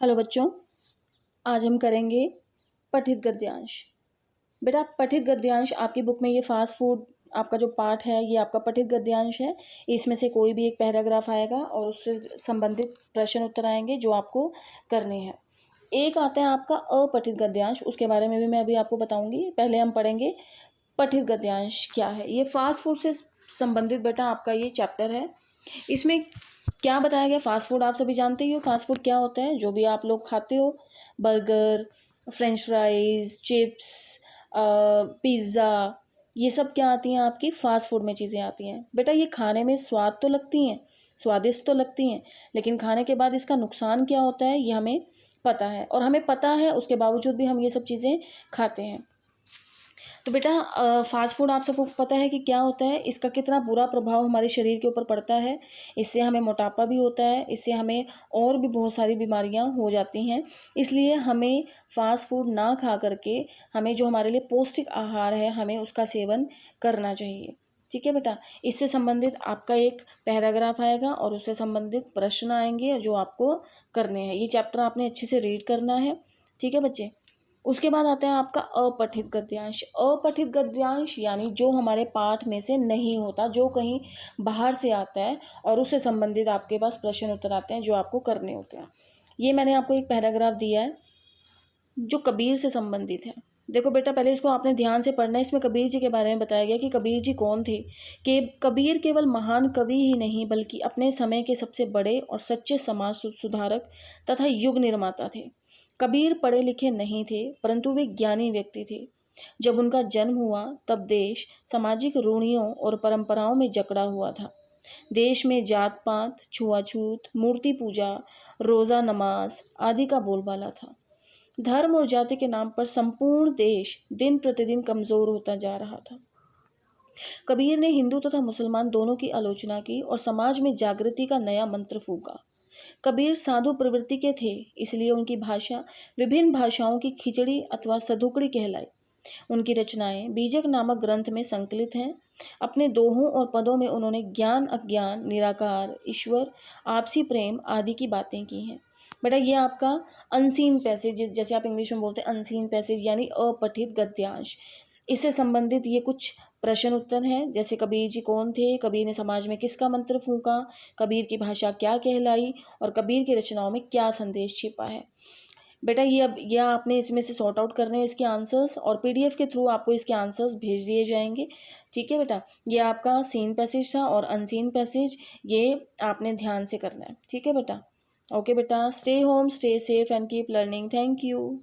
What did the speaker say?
Hello बच्चों, आज हम करेंगे पठित गद्यांश। बेटा पठित गद्यांश आपकी बुक में ये फास्ट फूड आपका जो पार्ट है ये आपका पठित गद्यांश है। इसमें से कोई भी एक पैराग्राफ आएगा और उससे संबंधित प्रश्न उत्तर आएंगे जो आपको करने हैं। एक आता है आपका अपठित गद्यांश, उसके बारे में भी मैं अभी आपको बताऊंगी। पहले हम पढ़ेंगे पठित गद्यांश क्या है। ये फास्ट फूड से संबंधित बेटा आपका ये चैप्टर है। इसमें क्या बताया गया, फास्ट फूड आप सभी जानते ही हो। फास्ट फूड क्या होता है, जो भी आप लोग खाते हो, burger, French fries, chips, pizza, ये सब क्या आती हैं आपकी फास्ट फूड में चीज़ें आती हैं। बेटा ये खाने में स्वाद तो लगती हैं, स्वादिष्ट तो लगती हैं, लेकिन खाने के बाद इसका नुकसान क्या होता है ये हमें पता है, और हमें पता है उसके बावजूद भी हम ये सब चीज़ें खाते हैं। तो बेटा फास्ट फूड आप सबको पता है कि क्या होता है, इसका कितना बुरा प्रभाव हमारे शरीर के ऊपर पड़ता है। इससे हमें मोटापा भी होता है, इससे हमें और भी बहुत सारी बीमारियां हो जाती हैं। इसलिए हमें फास्ट फूड ना खा करके हमें जो हमारे लिए पौष्टिक आहार है हमें उसका सेवन करना चाहिए। ठीक है बेटा, इससे संबंधित आपका एक पैराग्राफ आएगा और उससे संबंधित प्रश्न आएंगे जो आपको करने हैं। ये चैप्टर आपने अच्छे से रीड करना है। ठीक है बच्चे। उसके बाद आता है आपका अपठित गद्यांश। अपठित गद्यांश यानी जो हमारे पाठ में से नहीं होता, जो कहीं बाहर से आता है और उससे संबंधित आपके पास प्रश्न उत्तर आते हैं जो आपको करने होते हैं। ये मैंने आपको एक पैराग्राफ दिया है जो कबीर से संबंधित है। देखो बेटा, पहले इसको आपने ध्यान से पढ़ना है। इसमें कबीर जी के बारे में बताया गया कि कबीर जी कौन थे। कि कबीर केवल महान कवि ही नहीं बल्कि अपने समय के सबसे बड़े और सच्चे समाज सुधारक तथा युग निर्माता थे। कबीर पढ़े लिखे नहीं थे परंतु वे ज्ञानी व्यक्ति थे। जब उनका जन्म हुआ तब देश सामाजिक रूढ़ियों और परंपराओं में जकड़ा हुआ था। देश में जात पात, छुआछूत, मूर्ति पूजा, रोज़ा नमाज आदि का बोलबाला था। धर्म और जाति के नाम पर संपूर्ण देश दिन प्रतिदिन कमजोर होता जा रहा था। कबीर ने हिंदू तथा मुसलमान दोनों की आलोचना की और समाज में जागृति का नया मंत्र फूंका। कबीर साधु प्रवृत्ति के थे, इसलिए उनकी भाषा विभिन्न भाषाओं की खिचड़ी अथवा सधुकड़ी कहलाई। उनकी रचनाएं बीजक नामक ग्रंथ में संकलित हैं। अपने दोहों और पदों में उन्होंने ज्ञान, अज्ञान, निराकार, ईश्वर, आपसी प्रेम आदि की बातें की हैं। बेटा ये आपका अनसीन पैसेज, जैसे आप इंग्लिश में बोलते हैं अनसीन पैसेज यानी अपठित गद्यांश, इससे संबंधित ये कुछ प्रश्न उत्तर हैं। जैसे कबीर जी कौन थे, कबीर ने समाज में किसका मंत्र फूंका, कबीर की भाषा क्या कहलाई और कबीर की रचनाओं में क्या संदेश छिपा है। बेटा ये अब यह आपने इसमें से सॉर्ट आउट करने हैं इसके आंसर्स, और पीडीएफ के थ्रू आपको इसके आंसर्स भेज दिए जाएंगे। ठीक है बेटा, ये आपका सीन पैसेज था और अनसीन पैसेज ये आपने ध्यान से करना है। ठीक है बेटा। ओके बेटा, stay home, stay safe and keep learning. Thank you.